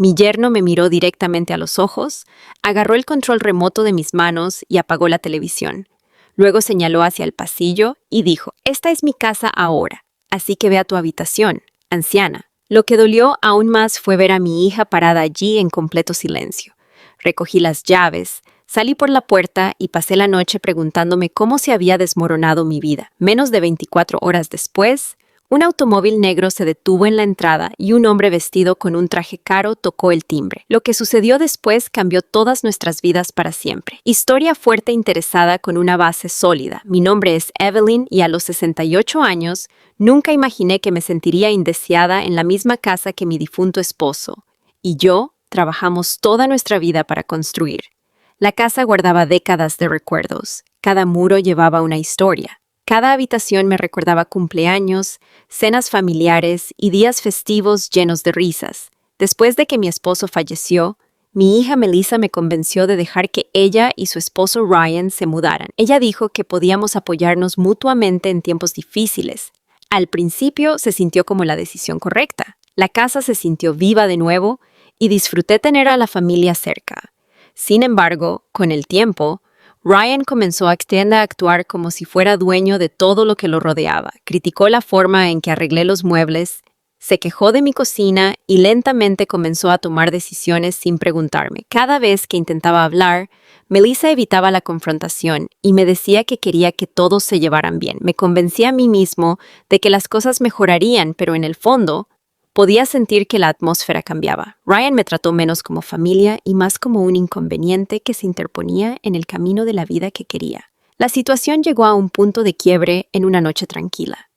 Mi yerno me miró directamente a los ojos, agarró el control remoto de mis manos y apagó la televisión. Luego señaló hacia el pasillo y dijo, «Esta es mi casa ahora, así que ve a tu habitación, anciana». Lo que dolió aún más fue ver a mi hija parada allí en completo silencio. Recogí las llaves, salí por la puerta y pasé la noche preguntándome cómo se había desmoronado mi vida. Menos de 24 horas después, un automóvil negro se detuvo en la entrada y un hombre vestido con un traje caro tocó el timbre. Lo que sucedió después cambió todas nuestras vidas para siempre. Historia fuerte e interesada con una base sólida. Mi nombre es Evelyn y a los 68 años nunca imaginé que me sentiría indeseada en la misma casa que mi difunto esposo. Y yo trabajamos toda nuestra vida para construir. La casa guardaba décadas de recuerdos. Cada muro llevaba una historia. Cada habitación me recordaba cumpleaños, cenas familiares y días festivos llenos de risas. Después de que mi esposo falleció, mi hija Melissa me convenció de dejar que ella y su esposo Ryan se mudaran. Ella dijo que podíamos apoyarnos mutuamente en tiempos difíciles. Al principio se sintió como la decisión correcta. La casa se sintió viva de nuevo y disfruté tener a la familia cerca. Sin embargo, con el tiempo, Ryan comenzó a actuar como si fuera dueño de todo lo que lo rodeaba. Criticó la forma en que arreglé los muebles, se quejó de mi cocina y lentamente comenzó a tomar decisiones sin preguntarme. Cada vez que intentaba hablar, Melissa evitaba la confrontación y me decía que quería que todos se llevaran bien. Me convencí a mí mismo de que las cosas mejorarían, pero en el fondo podía sentir que la atmósfera cambiaba. Ryan me trató menos como familia y más como un inconveniente que se interponía en el camino de la vida que quería. La situación llegó a un punto de quiebre en una noche tranquila.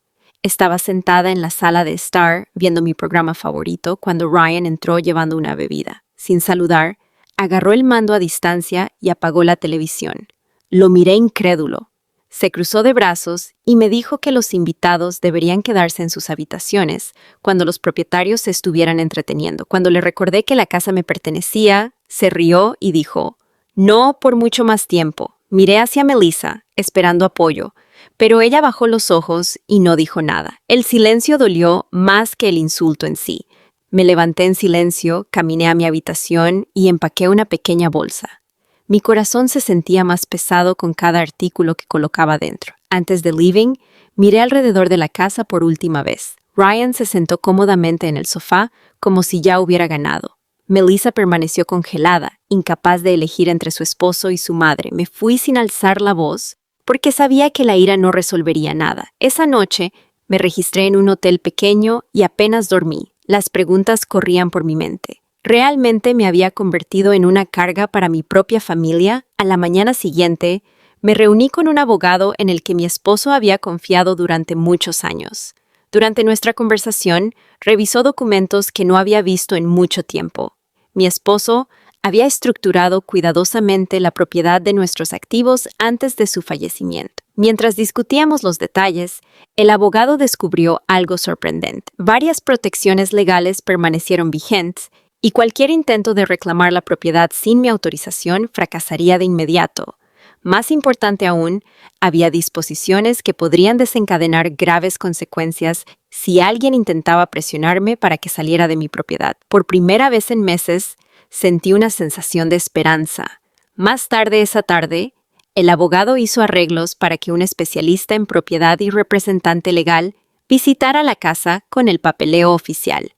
Estaba sentada en la sala de estar viendo mi programa favorito cuando Ryan entró llevando una bebida. Sin saludar, agarró el mando a distancia y apagó la televisión. Lo miré incrédulo. Se cruzó de brazos y me dijo que los invitados deberían quedarse en sus habitaciones cuando los propietarios se estuvieran entreteniendo. Cuando le recordé que la casa me pertenecía, se rió y dijo, «No por mucho más tiempo». Miré hacia Melissa, esperando apoyo, pero ella bajó los ojos y no dijo nada. El silencio dolió más que el insulto en sí. Me levanté en silencio, caminé a mi habitación y empaqué una pequeña bolsa. Mi corazón se sentía más pesado con cada artículo que colocaba dentro. Antes de leaving, miré alrededor de la casa por última vez. Ryan se sentó cómodamente en el sofá, como si ya hubiera ganado. Melissa permaneció congelada, incapaz de elegir entre su esposo y su madre. Me fui sin alzar la voz, porque sabía que la ira no resolvería nada. Esa noche, me registré en un hotel pequeño y apenas dormí. Las preguntas corrían por mi mente. ¿Realmente me había convertido en una carga para mi propia familia? A la mañana siguiente, me reuní con un abogado en el que mi esposo había confiado durante muchos años. Durante nuestra conversación, revisó documentos que no había visto en mucho tiempo. Mi esposo había estructurado cuidadosamente la propiedad de nuestros activos antes de su fallecimiento. Mientras discutíamos los detalles, el abogado descubrió algo sorprendente. Varias protecciones legales permanecieron vigentes y cualquier intento de reclamar la propiedad sin mi autorización fracasaría de inmediato. Más importante aún, había disposiciones que podrían desencadenar graves consecuencias si alguien intentaba presionarme para que saliera de mi propiedad. Por primera vez en meses, sentí una sensación de esperanza. Más tarde esa tarde, el abogado hizo arreglos para que un especialista en propiedad y representante legal visitara la casa con el papeleo oficial.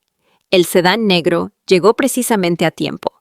El sedán negro llegó precisamente a tiempo.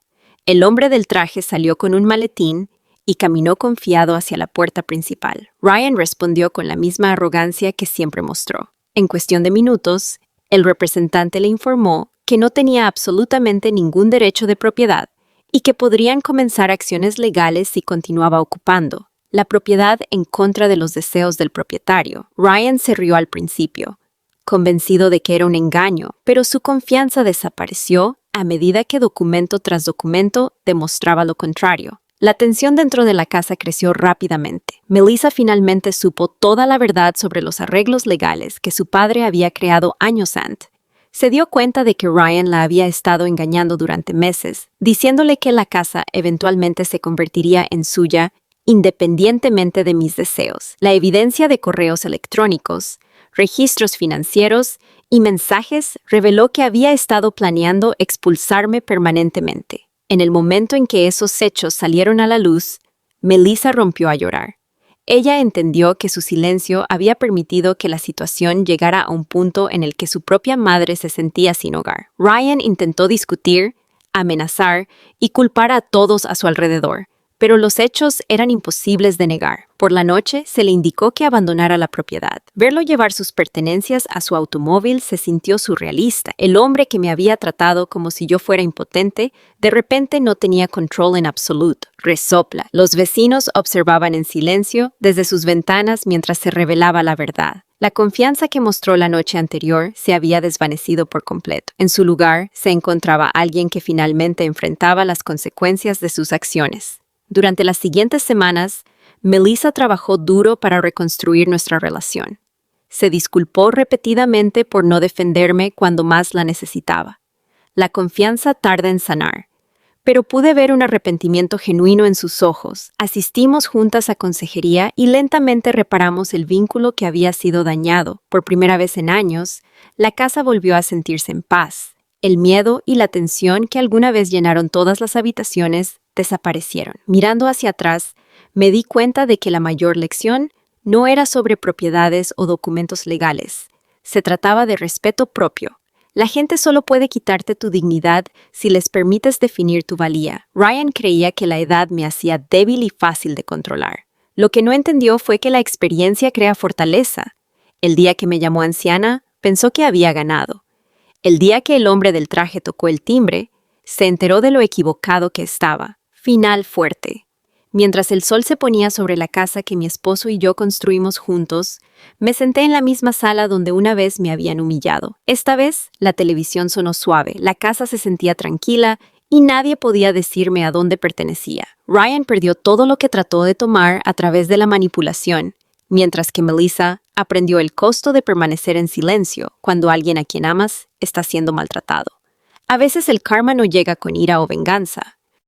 El hombre del traje salió con un maletín y caminó confiado hacia la puerta principal. Ryan respondió con la misma arrogancia que siempre mostró. En cuestión de minutos, el representante le informó que no tenía absolutamente ningún derecho de propiedad y que podrían comenzar acciones legales si continuaba ocupando la propiedad en contra de los deseos del propietario. Ryan se rió al principio, convencido de que era un engaño, pero su confianza desapareció a medida que documento tras documento demostraba lo contrario. La tensión dentro de la casa creció rápidamente. Melissa finalmente supo toda la verdad sobre los arreglos legales que su padre había creado años antes. Se dio cuenta de que Ryan la había estado engañando durante meses, diciéndole que la casa eventualmente se convertiría en suya independientemente de mis deseos. La evidencia de correos electrónicos, registros financieros y mensajes reveló que había estado planeando expulsarme permanentemente. En el momento en que esos hechos salieron a la luz, Melissa rompió a llorar. Ella entendió que su silencio había permitido que la situación llegara a un punto en el que su propia madre se sentía sin hogar. Ryan intentó discutir, amenazar y culpar a todos a su alrededor, pero los hechos eran imposibles de negar. Por la noche se le indicó que abandonara la propiedad. Verlo llevar sus pertenencias a su automóvil se sintió surrealista. El hombre que me había tratado como si yo fuera impotente, de repente no tenía control en absoluto. Resopla. Los vecinos observaban en silencio desde sus ventanas mientras se revelaba la verdad. La confianza que mostró la noche anterior se había desvanecido por completo. En su lugar se encontraba alguien que finalmente enfrentaba las consecuencias de sus acciones. Durante las siguientes semanas, Melissa trabajó duro para reconstruir nuestra relación. Se disculpó repetidamente por no defenderme cuando más la necesitaba. La confianza tarda en sanar, pero pude ver un arrepentimiento genuino en sus ojos. Asistimos juntas a consejería y lentamente reparamos el vínculo que había sido dañado. Por primera vez en años, la casa volvió a sentirse en paz. El miedo y la tensión que alguna vez llenaron todas las habitaciones desaparecieron. Mirando hacia atrás, me di cuenta de que la mayor lección no era sobre propiedades o documentos legales. Se trataba de respeto propio. La gente solo puede quitarte tu dignidad si les permites definir tu valía. Ryan creía que la edad me hacía débil y fácil de controlar. Lo que no entendió fue que la experiencia crea fortaleza. El día que me llamó anciana, pensó que había ganado. El día que el hombre del traje tocó el timbre, se enteró de lo equivocado que estaba. Final fuerte. Mientras el sol se ponía sobre la casa que mi esposo y yo construimos juntos, me senté en la misma sala donde una vez me habían humillado. Esta vez, la televisión sonó suave, la casa se sentía tranquila y nadie podía decirme a dónde pertenecía. Ryan perdió todo lo que trató de tomar a través de la manipulación, mientras que Melissa aprendió el costo de permanecer en silencio cuando alguien a quien amas está siendo maltratado. A veces el karma no llega con ira o venganza,